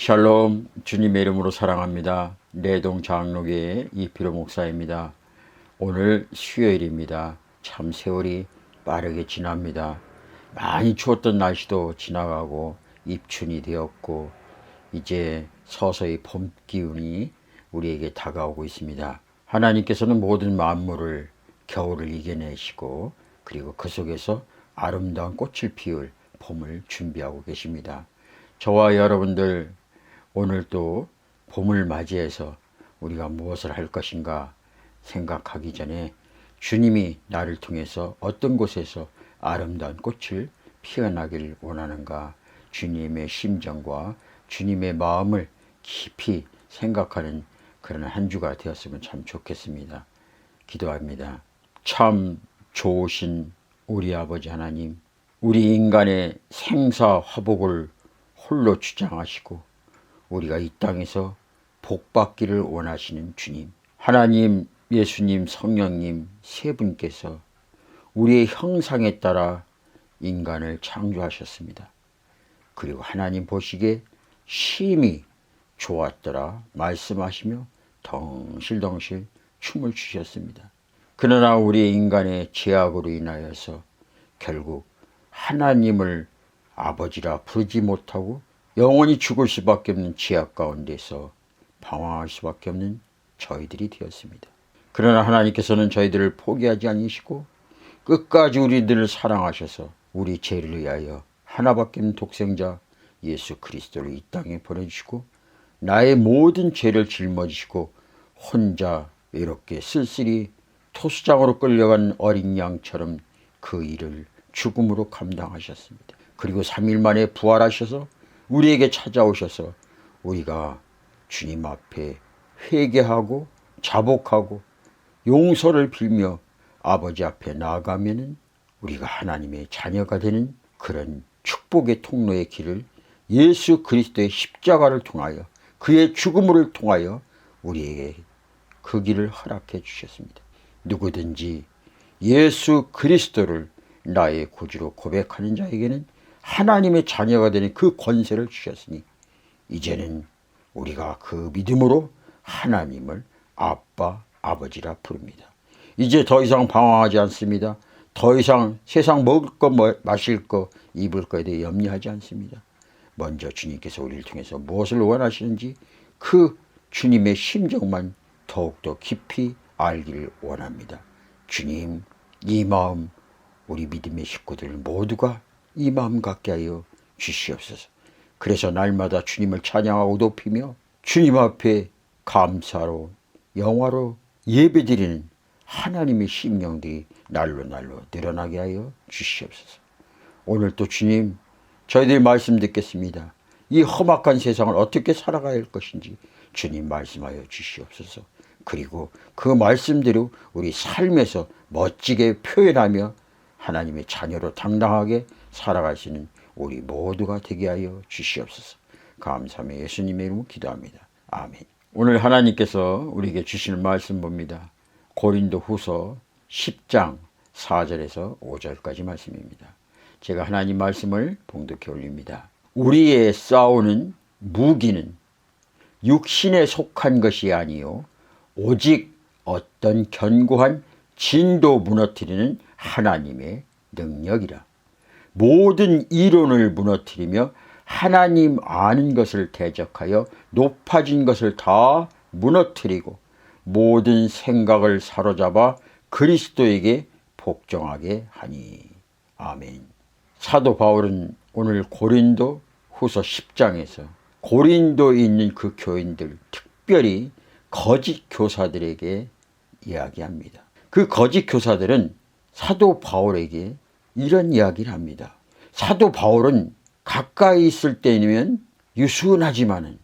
샬롬, 주님의 이름으로 사랑합니다. 내동 장로교의 이필호 목사입니다. 오늘 수요일입니다. 참 세월이 빠르게 지납니다. 많이 추웠던 날씨도 지나가고 입춘이 되었고 이제 서서히 봄 기운이 우리에게 다가오고 있습니다. 하나님께서는 모든 만물을 겨울을 이겨내시고 그리고 그 속에서 아름다운 꽃을 피울 봄을 준비하고 계십니다. 저와 여러분들 오늘 또 봄을 맞이해서 우리가 무엇을 할 것인가 생각하기 전에 주님이 나를 통해서 어떤 곳에서 아름다운 꽃을 피어나길 원하는가 주님의 심정과 주님의 마음을 깊이 생각하는 그런 한 주가 되었으면 참 좋겠습니다. 기도합니다. 참 좋으신 우리 아버지 하나님, 우리 인간의 생사화복을 홀로 주장하시고 우리가 이 땅에서 복받기를 원하시는 주님, 하나님, 예수님, 성령님 세 분께서 우리의 형상에 따라 인간을 창조하셨습니다. 그리고 하나님 보시기에 심히 좋았더라 말씀하시며 덩실덩실 춤을 추셨습니다. 그러나 우리 인간의 죄악으로 인하여서 결국 하나님을 아버지라 부르지 못하고 영원히 죽을 수밖에 없는 죄악 가운데서 방황할 수밖에 없는 저희들이 되었습니다. 그러나 하나님께서는 저희들을 포기하지 않으시고 끝까지 우리들을 사랑하셔서 우리 죄를 위하여 하나밖에 없는 독생자 예수 그리스도를 이 땅에 보내주시고 나의 모든 죄를 짊어지시고 혼자 이렇게 쓸쓸히 토수장으로 끌려간 어린 양처럼 그 일을 죽음으로 감당하셨습니다. 그리고 3일 만에 부활하셔서 우리에게 찾아오셔서 우리가 주님 앞에 회개하고 자복하고 용서를 빌며 아버지 앞에 나아가면은 우리가 하나님의 자녀가 되는 그런 축복의 통로의 길을 예수 그리스도의 십자가를 통하여 그의 죽음을 통하여 우리에게 그 길을 허락해 주셨습니다. 누구든지 예수 그리스도를 나의 구주로 고백하는 자에게는 하나님의 자녀가 되는 그 권세를 주셨으니 이제는 우리가 그 믿음으로 하나님을 아빠, 아버지라 부릅니다. 이제 더 이상 방황하지 않습니다. 더 이상 세상 먹을 거, 마실 거, 입을 거에 대해 염려하지 않습니다. 먼저 주님께서 우리를 통해서 무엇을 원하시는지 그 주님의 심정만 더욱더 깊이 알기를 원합니다. 주님, 이 마음 우리 믿음의 식구들 모두가 이 마음 갖게 하여 주시옵소서. 그래서 날마다 주님을 찬양하고 높이며 주님 앞에 감사로 영화로 예배드리는 하나님의 심령들이 날로 늘어나게 하여 주시옵소서. 오늘 또 주님 저희들이 말씀 듣겠습니다. 이 험악한 세상을 어떻게 살아가야 할 것인지 주님 말씀하여 주시옵소서. 그리고 그 말씀대로 우리 삶에서 멋지게 표현하며 하나님의 자녀로 당당하게 살아갈 수 있는 우리 모두가 되게 하여 주시옵소서. 감사하며 예수님의 이름으로 기도합니다. 아멘. 오늘 하나님께서 우리에게 주시는 말씀 봅니다. 고린도 후서 10장 4절에서 5절까지 말씀입니다. 제가 하나님 말씀을 봉독해 올립니다. 우리의 싸우는 무기는 육신에 속한 것이 아니요 오직 어떤 견고한 진도 무너뜨리는 하나님의 능력이라. 모든 이론을 무너뜨리며 하나님 아는 것을 대적하여 높아진 것을 다 무너뜨리고 모든 생각을 사로잡아 그리스도에게 복종하게 하니. 아멘. 사도 바울은 오늘 고린도 후서 10장에서 고린도에 있는 그 교인들, 특별히 거짓 교사들에게 이야기합니다. 그 거짓 교사들은 사도 바울에게 이런 이야기를 합니다. 사도 바울은 가까이 있을 때면 유순하지만은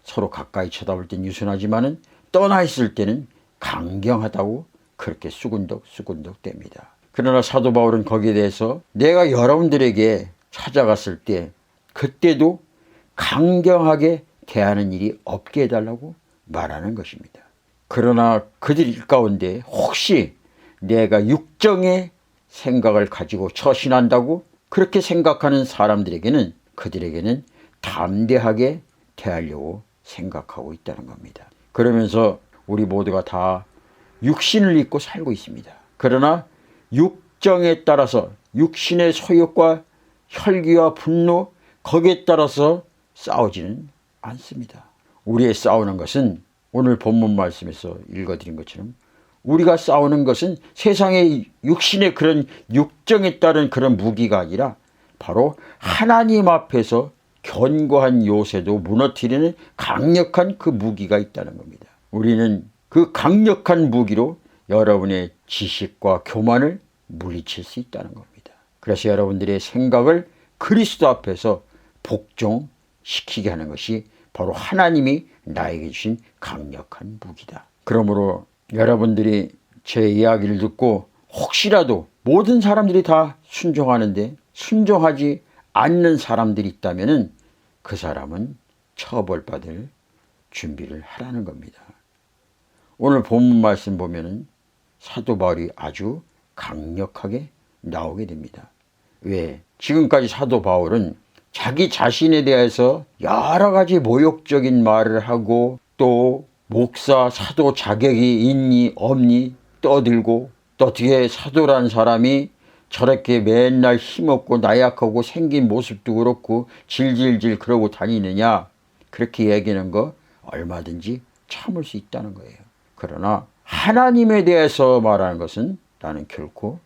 서로 가까이 쳐다볼 땐 유순하지만은 떠나 있을 때는 강경하다고 그렇게 수군덕 됩니다. 그러나 사도 바울은 거기에 대해서 내가 여러분들에게 찾아갔을 때 그때도 강경하게 대하는 일이 없게 해달라고 말하는 것입니다. 그러나 그들 가운데 혹시 내가 육정의 생각을 가지고 처신한다고 그렇게 생각하는 사람들에게는 그들에게는 담대하게 대하려고 생각하고 있다는 겁니다. 그러면서 우리 모두가 다 육신을 입고 살고 있습니다. 그러나 육정에 따라서 육신의 소욕과 혈기와 분노 거기에 따라서 싸우지는 않습니다. 우리의 싸우는 것은 오늘 본문 말씀에서 읽어드린 것처럼 우리가 싸우는 것은 세상의 육신의 그런 육정에 따른 그런 무기가 아니라 바로 하나님 앞에서 견고한 요새도 무너뜨리는 강력한 그 무기가 있다는 겁니다. 우리는 그 강력한 무기로 여러분의 지식과 교만을 물리칠 수 있다는 겁니다. 그래서 여러분들의 생각을 그리스도 앞에서 복종시키게 하는 것이 바로 하나님이 나에게 주신 강력한 무기다. 그러므로 여러분들이 제 이야기를 듣고 혹시라도 모든 사람들이 다 순종하는데 순종하지 않는 사람들이 있다면 그 사람은 처벌받을 준비를 하라는 겁니다. 오늘 본문 말씀 보면은 사도 바울이 아주 강력하게 나오게 됩니다. 왜? 지금까지 사도 바울은 자기 자신에 대해서 여러 가지 모욕적인 말을 하고 또 목사 사도 자격이 있니 없니 떠들고 또 어떻게 사도란 사람이 저렇게 맨날 힘없고 나약하고 생긴 모습도 그렇고 질질질 그러고 다니느냐 그렇게 얘기하는 거 얼마든지 참을 수 있다는 거예요. 그러나 하나님에 대해서 말하는 것은 나는 결코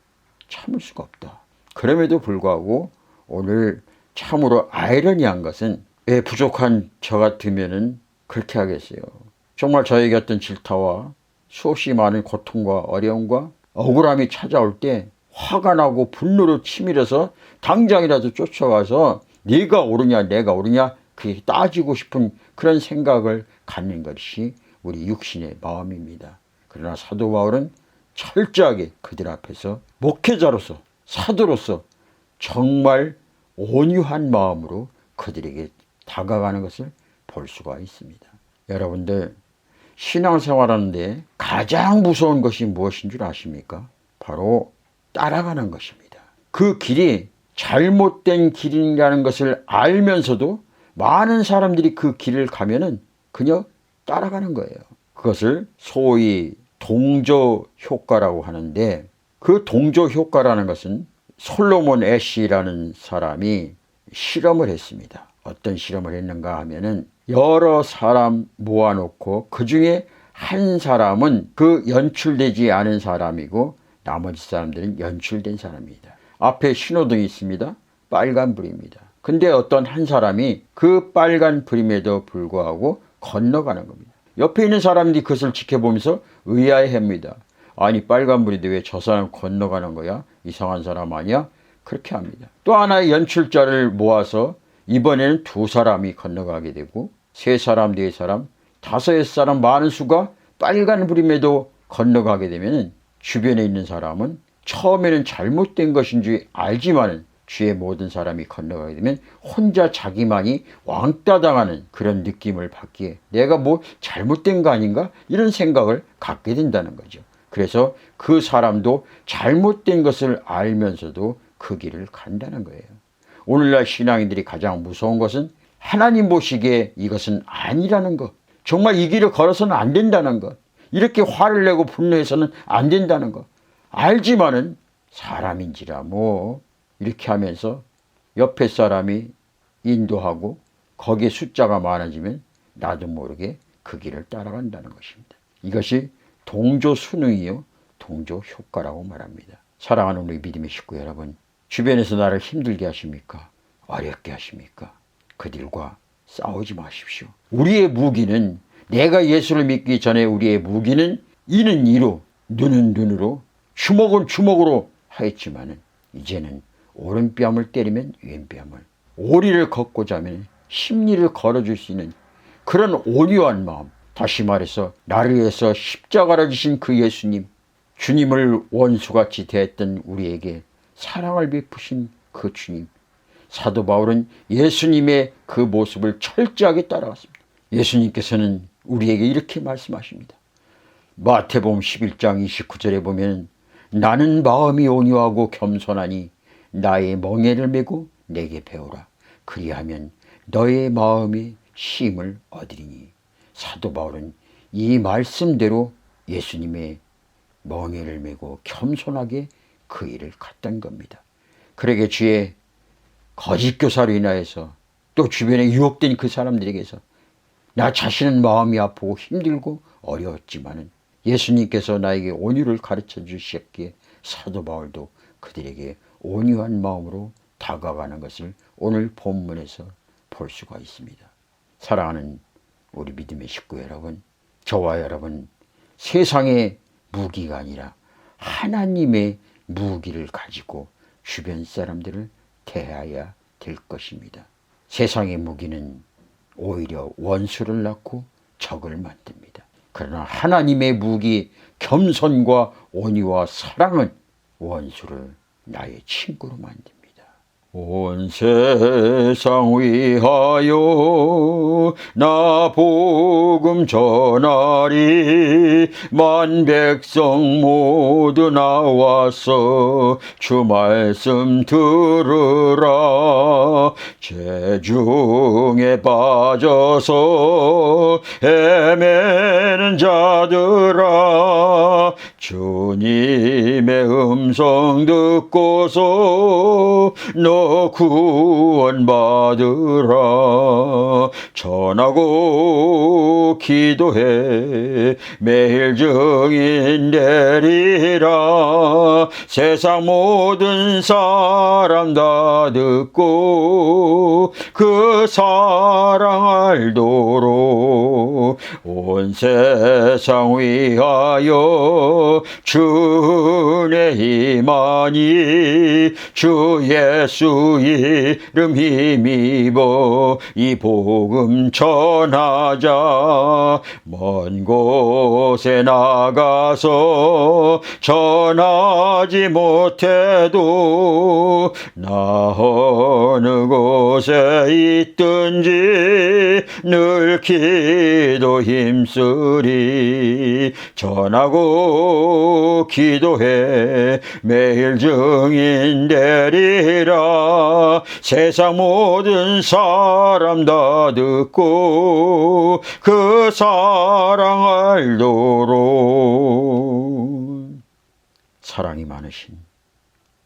참을 수가 없다. 그럼에도 불구하고 오늘 참으로 아이러니한 것은 왜 부족한 저 같으면은 그렇게 하겠어요. 정말 저에게 어떤 질타와 수없이 많은 고통과 어려움과 억울함이 찾아올 때 화가 나고 분노로 치밀어서 당장이라도 쫓아와서 네가 옳으냐 내가 옳으냐 그게 따지고 싶은 그런 생각을 갖는 것이 우리 육신의 마음입니다. 그러나 사도 바울은 철저하게 그들 앞에서 목회자로서 사도로서 정말 온유한 마음으로 그들에게 다가가는 것을 볼 수가 있습니다. 여러분들 신앙생활하는데 가장 무서운 것이 무엇인 줄 아십니까? 바로 따라가는 것입니다. 그 길이 잘못된 길이라는 것을 알면서도 많은 사람들이 그 길을 가면은 그냥 따라가는 거예요. 그것을 소위 동조 효과라고 하는데 그 동조 효과라는 것은 솔로몬 애쉬라는 사람이 실험을 했습니다. 어떤 실험을 했는가 하면은 여러 사람 모아놓고 그 중에 한 사람은 그 연출되지 않은 사람이고 나머지 사람들은 연출된 사람입니다. 앞에 신호등이 있습니다. 빨간불입니다. 근데 어떤 한 사람이 그 빨간 불임에도 불구하고 건너가는 겁니다. 옆에 있는 사람들이 그것을 지켜보면서 의아해합니다. 아니 빨간불인데 왜 저 사람 건너가는 거야? 이상한 사람 아니야? 그렇게 합니다. 또 하나의 연출자를 모아서 이번에는 두 사람이 건너가게 되고 세 사람, 네 사람, 다섯 사람 많은 수가 빨간불임에도 건너가게 되면 주변에 있는 사람은 처음에는 잘못된 것인 줄 알지만 주의 모든 사람이 건너가게 되면 혼자 자기만이 왕따 당하는 그런 느낌을 받기에 내가 뭐 잘못된 거 아닌가? 이런 생각을 갖게 된다는 거죠. 그래서 그 사람도 잘못된 것을 알면서도 그 길을 간다는 거예요. 오늘날 신앙인들이 가장 무서운 것은 하나님 보시기에 이것은 아니라는 것. 정말 이 길을 걸어서는 안 된다는 것. 이렇게 화를 내고 분노해서는 안 된다는 것. 알지만은 사람인지라 뭐 이렇게 하면서 옆에 사람이 인도하고 거기에 숫자가 많아지면 나도 모르게 그 길을 따라간다는 것입니다. 이것이 동조순응이요 동조효과라고 말합니다. 사랑하는 우리 믿음의 식구 여러분, 주변에서 나를 힘들게 하십니까? 어렵게 하십니까? 그들과 싸우지 마십시오. 우리의 무기는 내가 예수를 믿기 전에 우리의 무기는 이는 이로 눈은 눈으로 주먹은 주먹으로 하였지만은 이제는 오른뺨을 때리면 왼뺨을 오리를 걷고자 하면 십리를 걸어줄 수 있는 그런 온유한 마음, 다시 말해서 나를 위해서 십자가를 지신 그 예수님, 주님을 원수같이 대했던 우리에게 사랑을 베푸신 그 주님, 사도 바울은 예수님의 그 모습을 철저하게 따라갔습니다. 예수님께서는 우리에게 이렇게 말씀하십니다. 마태복음 11장 29절에 보면 나는 마음이 온유하고 겸손하니 나의 멍에를 메고 내게 배우라. 그리하면 너의 마음이 쉼을 얻으리니. 사도 바울은 이 말씀대로 예수님의 멍에를 메고 겸손하게 그 일을 갔던 겁니다. 그러게 주의 거짓 교사로 인하여서 또 주변에 유혹된 그 사람들에게서 나 자신은 마음이 아프고 힘들고 어려웠지만은 예수님께서 나에게 온유를 가르쳐 주셨기에 사도 바울도 그들에게 온유한 마음으로 다가가는 것을 오늘 본문에서 볼 수가 있습니다. 사랑하는 우리 믿음의 식구 여러분, 저와 여러분, 세상의 무기가 아니라 하나님의 무기를 가지고 주변 사람들을 대해야 될 것입니다. 세상의 무기는 오히려 원수를 낳고 적을 만듭니다. 그러나 하나님의 무기 겸손과 온유와 사랑은 원수를 나의 친구로 만듭니다. 온 세상 위하여 나 복음 전하리. 만 백성 모두 나와서 주 말씀 들으라. 재중에 빠져서 헤매는 자들아, 주님의 음성 듣고서 너 구원받으라. 전하고 기도해 매일 증인 되리라. 세상 모든 사람 다 듣고 그 사랑 알도록 온 세상 위하여 주의 임하니. 주 예수 이름 힘입어 이 복음 전하자. 먼 곳에 나가서 전하지 못해도 나 어느 곳에 있든지 늘 기도 힘쓰리. 전하고 기도해 매일 증인 되리라. 세상 모든 사람 다 듣고 그 사랑 알도록. 사랑이 많으신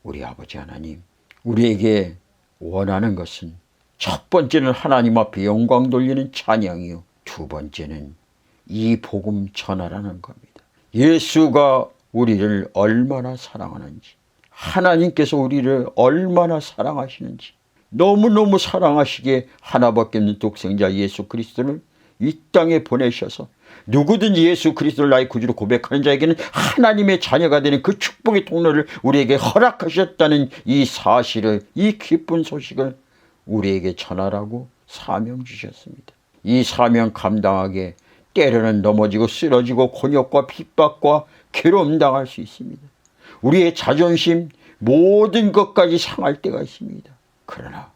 우리 아버지 하나님, 우리에게 원하는 것은 첫 번째는 하나님 앞에 영광 돌리는 찬양이요, 두 번째는 이 복음 전하라는 겁니다. 예수가 우리를 얼마나 사랑하는지, 하나님께서 우리를 얼마나 사랑하시는지, 너무너무 사랑하시기에 하나밖에 없는 독생자 예수 그리스도를 이 땅에 보내셔서 누구든지 예수 그리스도를 나의 구주로 고백하는 자에게는 하나님의 자녀가 되는 그 축복의 통로를 우리에게 허락하셨다는 이 사실을, 이 기쁜 소식을 우리에게 전하라고 사명 주셨습니다. 이 사명 감당하게 때로는 넘어지고 쓰러지고 곤욕과 핍박과 괴로움 당할 수 있습니다. 우리의 자존심, 모든 것까지 상할 때가 있습니다. 그러나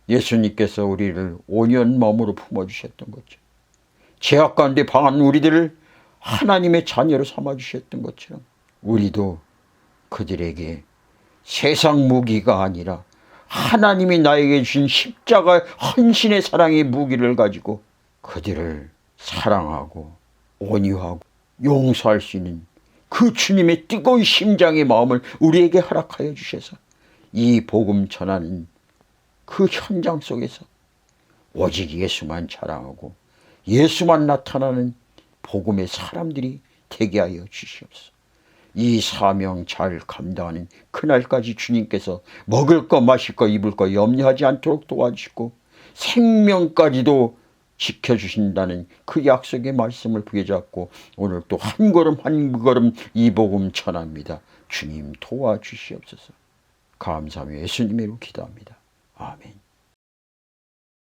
예수님께서 우리를 온유한 마음으로 품어주셨던 거죠. 죄악 가운데 방한 우리들을 하나님의 자녀로 삼아주셨던 것처럼 우리도 그들에게 세상 무기가 아니라 하나님이 나에게 주신 십자가 헌신의 사랑의 무기를 가지고 그들을 사랑하고 온유하고 용서할 수 있는 그 주님의 뜨거운 심장의 마음을 우리에게 허락하여 주셔서 이 복음 전하는 그 현장 속에서 오직 예수만 자랑하고 예수만 나타나는 복음의 사람들이 되게 하여 주시옵소서. 이 사명 잘 감당하는 그날까지 주님께서 먹을 거 마실 거 입을 거 염려하지 않도록 도와주시고 생명까지도 지켜주신다는 그 약속의 말씀을 부여잡고 오늘 또 한 걸음 한 걸음 이 복음 전합니다. 주님 도와주시옵소서. 감사하며 예수님의 이름으로 기도합니다. 아멘.